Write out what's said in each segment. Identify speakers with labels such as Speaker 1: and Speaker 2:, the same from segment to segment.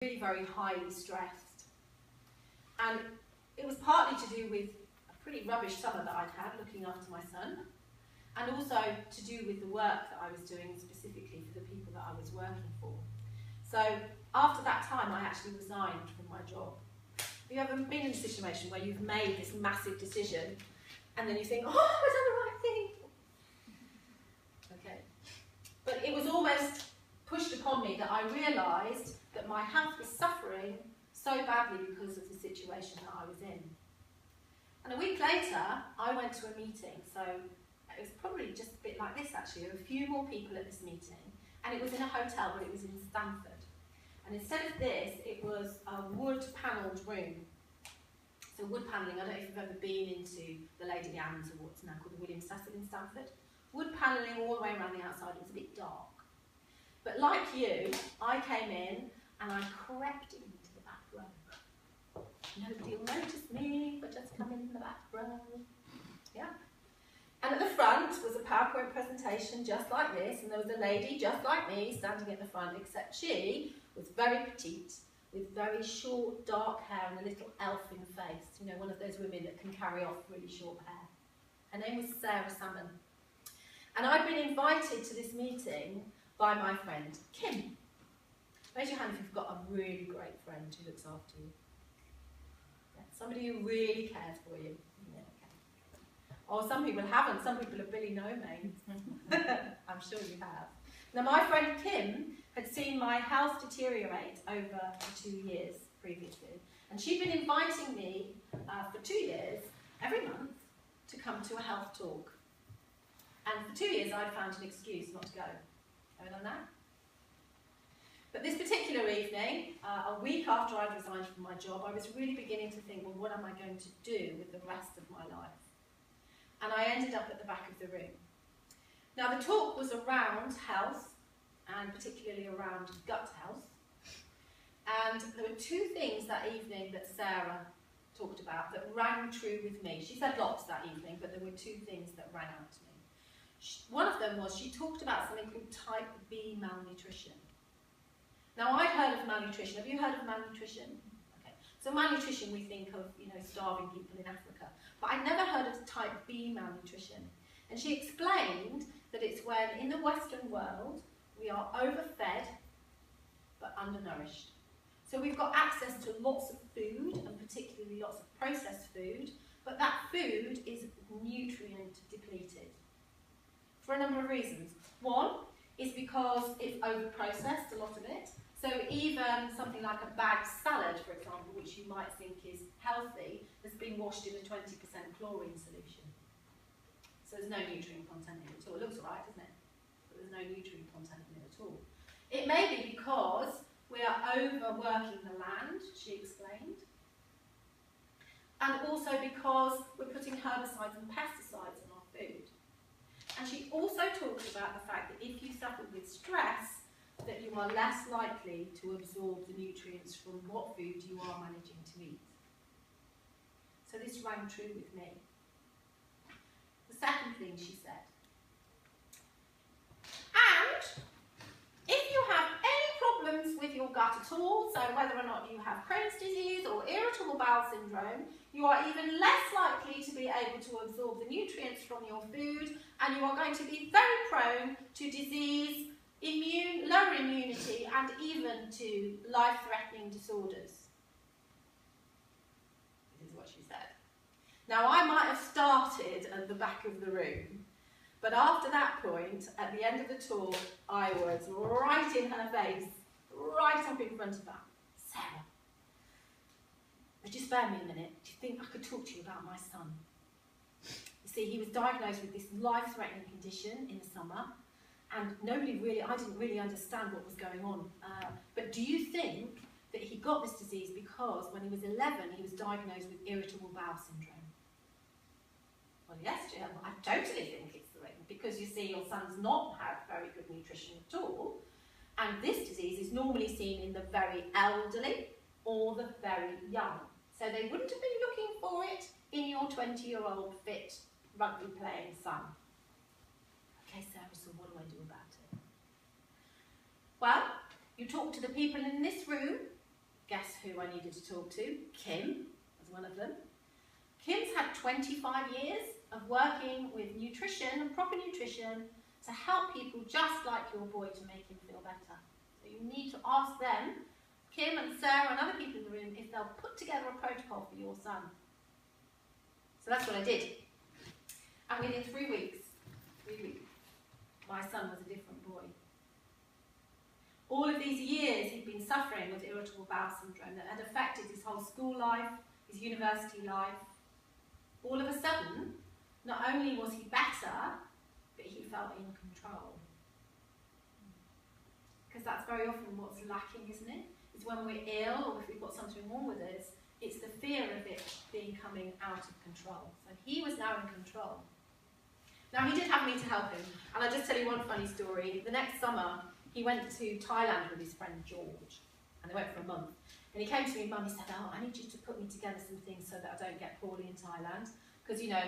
Speaker 1: really very highly stressed. And it was partly to do with a pretty rubbish summer that I'd had looking after my son, and also to do with the work that I was doing specifically for the people that I was working for. So after that time, I actually resigned from my job. Have you ever been in a situation where you've made this massive decision and then you think, oh, I've done the right thing? Okay. But it was almost pushed upon me that I realised that my health was suffering so badly because of the situation that I was in. And a week later, I went to a meeting. So it was probably just a bit like this, actually. There were a few more people at this meeting, and it was in a hotel, but it was in Stamford. And instead of this, it was a wood-panelled room. So wood panelling, I don't know if you've ever been into the Lady Anne's or what's now called the William Cecil in Stamford. Wood panelling all the way around the outside. It was a bit dark. But like you, I came in and I crept into the back row. Nobody will notice me, but just come in the back row. Yeah. And at the front was a PowerPoint presentation just like this, and there was a lady just like me standing at the front, except she was very petite, with very short, dark hair and a little elfin face. You know, one of those women that can carry off really short hair. Her name was Sarah Salmon. And I'd been invited to this meeting by my friend, Kim. Raise your hand if you've got a really great friend who looks after you. Yeah, somebody who really cares for you. Yeah, okay. Or some people haven't. Some people are Billy No-Main. I'm sure you have. Now, my friend Kim had seen my health deteriorate over 2 years previously. And she'd been inviting me for 2 years, every month, to come to a health talk. And for 2 years, I'd found an excuse not to go. Ever done that? But this particular evening, a week after I'd resigned from my job, I was really beginning to think, well, what am I going to do with the rest of my life? And I ended up at the back of the room. Now, the talk was around health, and particularly around gut health. And there were 2 things that evening that Sarah talked about that rang true with me. She said lots that evening, but there were 2 things that rang out to me. One of them was she talked about something called type B malnutrition. Now, I'd heard of malnutrition. Have you heard of malnutrition? Okay. So malnutrition, we think of, you know, starving people in Africa. But I'd never heard of type B malnutrition. And she explained that it's when, in the Western world, we are overfed but undernourished. So we've got access to lots of food, and particularly lots of processed food, but that food is nutrient depleted. For a number of reasons. One is because it's over-processed, a lot of it. So even something like a bagged salad, for example, which you might think is healthy, has been washed in a 20% chlorine solution. So there's no nutrient content in it at all. It looks all right, doesn't it? But there's no nutrient content in it at all. It may be because we are overworking the land, she explained. And also because we're putting herbicides and pesticides in our food. And she also talks about the fact that if you suffer with stress, that you are less likely to absorb the nutrients from what food you are managing to eat. So this rang true with me. The second thing she said, and if you have any problems with your gut at all, so whether or not you have Crohn's disease or irritable bowel syndrome, you are even less likely to be able to absorb the nutrients from your food, and you are going to be very prone to disease, lower immunity, and even to life-threatening disorders. This is what she said. Now, I might have started at the back of the room, but after that point, at the end of the talk, I was right in her face, right up in front of her. Sarah, just spare me a minute. Do you think I could talk to you about my son? You see, he was diagnosed with this life-threatening condition in the summer, and I didn't really understand what was going on. But do you think that he got this disease because when he was 11, he was diagnosed with irritable bowel syndrome? Well, yes, Jim, I totally think it's the ring, because you see, your son's not had very good nutrition at all, and this disease is normally seen in the very elderly or the very young. So they wouldn't have been looking for it in your 20-year-old fit rugby playing son. Okay, Sarah, so what do I do about it? Well, you talk to the people in this room who I needed to talk to. Kim was one of them. Kim's had 25 years of working with nutrition and proper nutrition to help people just like your boy to make him feel better. So you need to ask them, Kim and Sarah and other people in the room, if they'll put together a protocol for your son. So that's what I did. And within 3 weeks, my son was a different boy. All of these years he'd been suffering with irritable bowel syndrome that had affected his whole school life, his university life. All of a sudden, not only was he better, but he felt in control. Because that's very often what's lacking, isn't it? It's when we're ill or if we've got something wrong with us, it's the fear of it coming out of control. So he was now in control. Now he did have me to help him, and I'll just tell you one funny story. The next summer, he went to Thailand with his friend George, and they went for a month. And he came to me, Mum, he said, oh, I need you to put me together some things so that I don't get poorly in Thailand. Because, you know,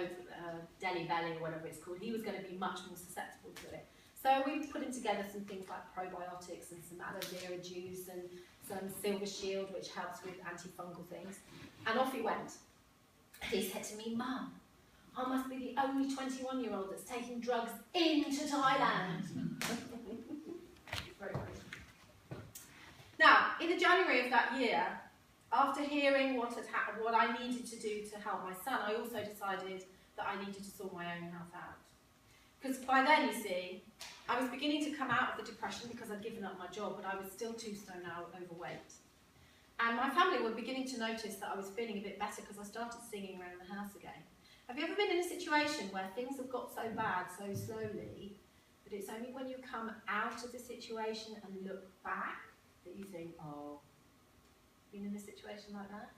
Speaker 1: Delhi belly or whatever it's called, he was going to be much more susceptible to it. So we put him together some things like probiotics and some aloe vera juice and some silver shield, which helps with antifungal things. And off he went. And he said to me, Mum, I must be the only 21-year-old that's taking drugs into Thailand. Very funny. Now, in the January of that year, after hearing what I needed to do to help my son, I also decided that I needed to sort my own health out. Because by then, you see, I was beginning to come out of the depression because I'd given up my job, but I was still 2 stone overweight. And my family were beginning to notice that I was feeling a bit better because I started singing around the house again. Have you ever been in a situation where things have got so bad so slowly that it's only when you come out of the situation and look back that you think, oh, been in a situation like that?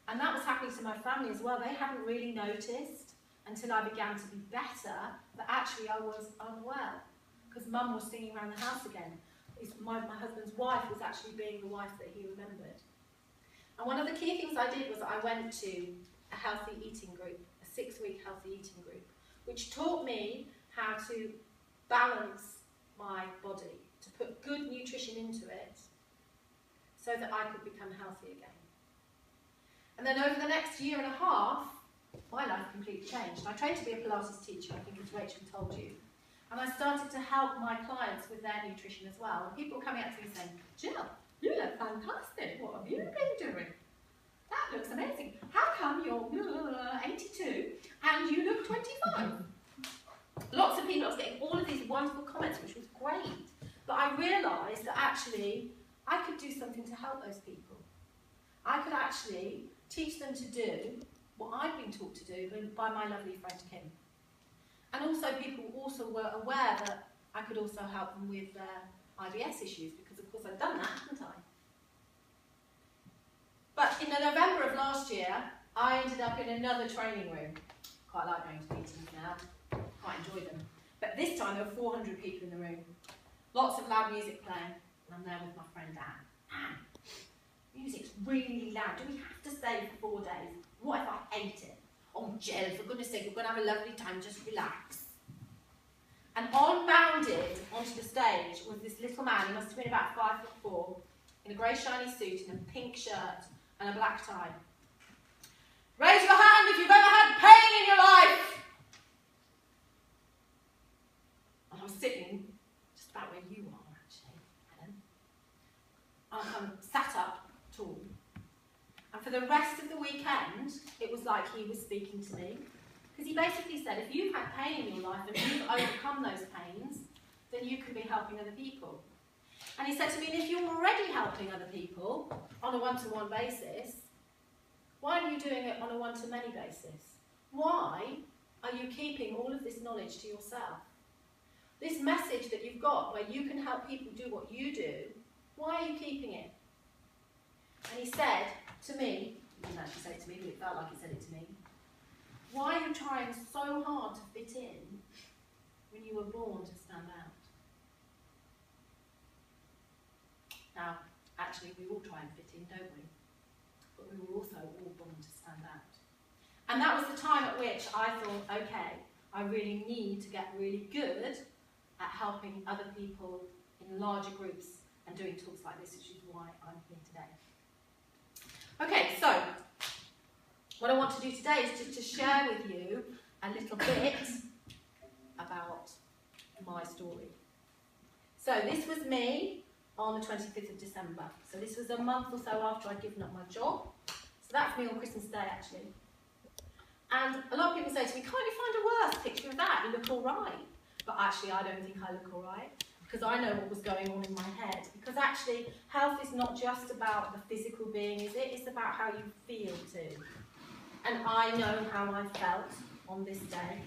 Speaker 1: And that was happening to my family as well. They hadn't really noticed until I began to be better that actually I was unwell because Mum was singing around the house again. My husband's wife was actually being the wife that he remembered. And one of the key things I did was I went to a healthy eating group, a 6-week healthy eating group, which taught me how to balance my body, to put good nutrition into it so that I could become healthy again. And then over the next year and a half, my life completely changed. I trained to be a Pilates teacher, I think as Rachel told you. And I started to help my clients with their nutrition as well. And people coming up to me saying, Jill, you look fantastic. What have you been doing? That looks amazing. How come you're 82 and you look 25? Lots of people, I was getting all of these wonderful comments, which was great. But I realised that actually I could do something to help those people. I could actually teach them to do what I've been taught to do by my lovely friend Kim. And also people also were aware that I could also help them with their IBS issues, because of course I'd done that, hadn't I? But in November of last year, I ended up in another training room. Quite like going to meetings now, quite enjoy them. But this time there were 400 people in the room. Lots of loud music playing, and I'm there with my friend Anne. Anne, music's really loud. Do we have to stay for 4 days? What if I hate it? Oh, Jill, for goodness sake, we're going to have a lovely time, just relax. And on-bounded onto the stage was this little man, he must have been about 5'4", in a grey shiny suit and a pink shirt and a black tie. Raise your hand if you've ever had pain in your life! And I was sitting just about where you are, actually, Helen. I'm sat up, tall. And for the rest of the weekend, it was like he was speaking to me. Because he basically said, if you've had pain in your life and you've overcome those pains, then you can be helping other people. And he said to me, if you're already helping other people on a one-to-one basis, why are you doing it on a one-to-many basis? Why are you keeping all of this knowledge to yourself? This message that you've got where you can help people do what you do, why are you keeping it? And he said to me, he didn't actually say it to me, but it felt like he said it to me, why are you trying so hard to fit in when you were born to stand out? Now, actually, we all try and fit in, don't we? But we were also all born to stand out. And that was the time at which I thought, okay, I really need to get really good at helping other people in larger groups and doing talks like this, which is why I'm here today. what I want to do today is just to share with you a little bit about my story. So this was me on the 25th of December. So this was a month or so after I'd given up my job. So that's me on Christmas Day, actually. And a lot of people say to me, can't you find a worse picture of that? You look all right. But actually, I don't think I look all right, because I know what was going on in my head. Because actually, health is not just about the physical being, is it? It's about how you feel too. And I know how I felt on this day.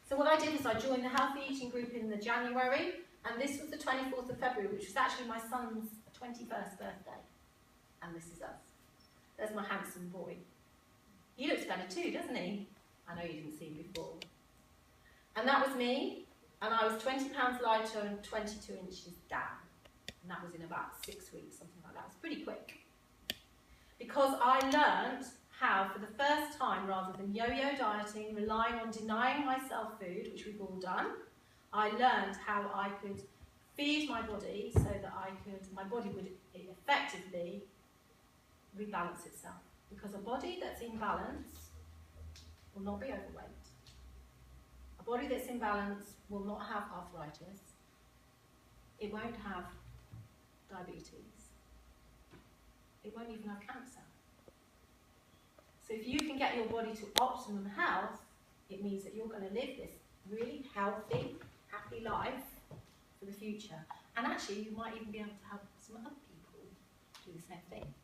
Speaker 1: So what I did is I joined the healthy eating group in the January, and this was the 24th of February, which was actually my son's 21st birthday. And this is us. There's my handsome boy. He looks better too, doesn't he? I know you didn't see him before. And that was me, and I was 20 pounds lighter and 22 inches down. And that was in about 6 weeks, something like that. It was pretty quick. Because I learned how, for the first time, rather than yo-yo dieting, relying on denying myself food, which we've all done, I learned how I could feed my body so that my body would effectively rebalance itself. Because a body that's in balance will not be overweight. A body that's in balance will not have arthritis. It won't have diabetes. It won't even have cancer. So if you can get your body to optimum health, it means that you're going to live this really healthy, happy life for the future. And actually, you might even be able to help some other people do the same thing.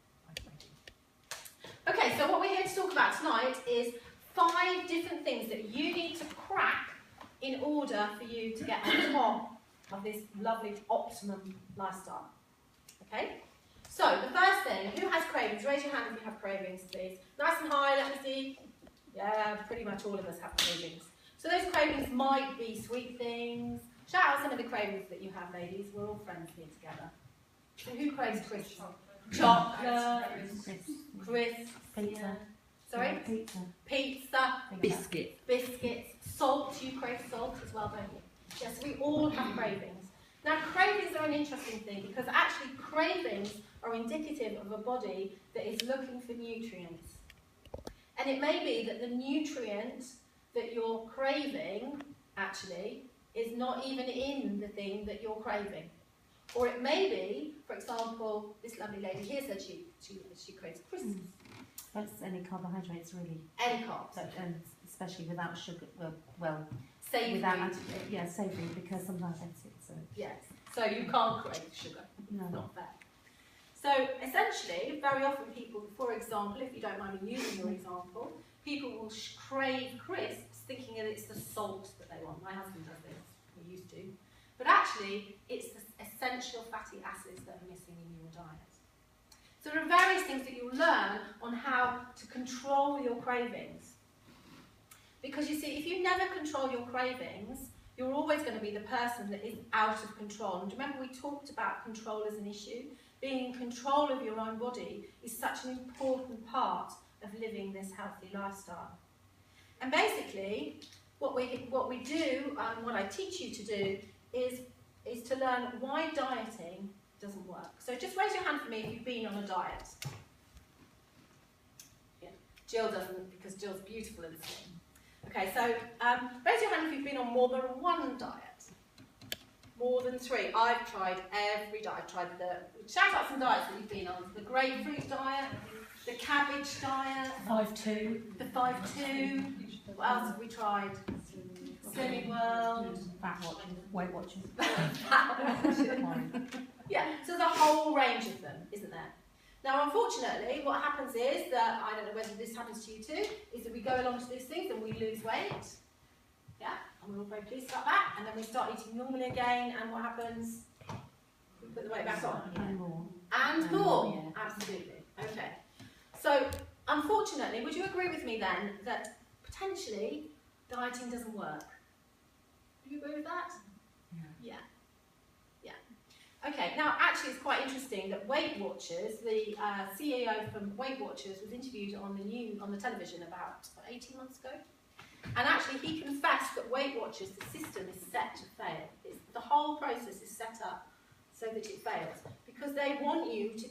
Speaker 1: Okay, so what we're here to talk about tonight is 5 different things that you need to crack in order for you to get on top of this lovely optimum lifestyle. Okay? So, the first thing, who has cravings? Raise your hand if you have cravings, please. Nice and high, let me see. Yeah, pretty much all of us have cravings. So those cravings might be sweet things. Shout out some of the cravings that you have, ladies. We're all friends here together. So who craves crisps? Chocolate, crisps,
Speaker 2: pizza.
Speaker 1: Yeah. Sorry?
Speaker 2: Pizza.
Speaker 1: Pizza.
Speaker 2: Biscuit.
Speaker 1: Biscuits. Salt. You crave salt as well, don't you? Yes, we all have cravings. Now, cravings are an interesting thing because actually cravings are indicative of a body that is looking for nutrients. And it may be that the nutrient that you're craving, actually, is not even in the thing that you're craving. Or it may be, for example, this lovely lady here said she craves crisps.
Speaker 2: That's any carbohydrates, really.
Speaker 1: Any carbs.
Speaker 2: So, especially without sugar, well
Speaker 1: savoury.
Speaker 2: without, savoury, because I'm diabetic, so.
Speaker 1: Yes, so you can't crave sugar.
Speaker 2: No.
Speaker 1: It's not fair. So essentially, very often people, for example, if you don't mind me using your example, people will crave crisps thinking that it's the salt that they want. My husband does this, he used to. But actually, it's the essential fatty acids that are missing in your diet. So there are various things that you'll learn on how to control your cravings. Because you see, if you never control your cravings, you're always going to be the person that is out of control. And remember, we talked about control as an issue. Being in control of your own body is such an important part of living this healthy lifestyle. And basically, what we do, and what I teach you to do, is to learn why dieting doesn't work. So just raise your hand for me if you've been on a diet. Yeah. Jill doesn't, because Jill's beautiful and slim. Okay, so raise your hand if you've been on more than one diet. More than 3. I've tried every diet. I've tried shout out some diets that you've been on. The grapefruit diet, the cabbage diet.
Speaker 2: 5-2.
Speaker 1: The 5-2. What else have we tried? Slimming World.
Speaker 2: Fat watching. Weight watching.
Speaker 1: Yeah, so there's a whole range of them, isn't there? Now, unfortunately, what happens is that, I don't know whether this happens to you too, is that we go along to these things and we lose weight. Yeah, and we're all very pleased about that. And then we start eating normally again, and what happens? We put the weight back on.
Speaker 2: And more.
Speaker 1: And more.
Speaker 2: Yeah.
Speaker 1: Absolutely. Okay. So, unfortunately, would you agree with me then that potentially dieting doesn't work? Do you agree with that? Yeah. Okay, now actually it's quite interesting that Weight Watchers, the CEO from Weight Watchers was interviewed on the television about 18 months ago. And actually he confessed that Weight Watchers, the system is set to fail. The whole process is set up so that it fails. Because they want you to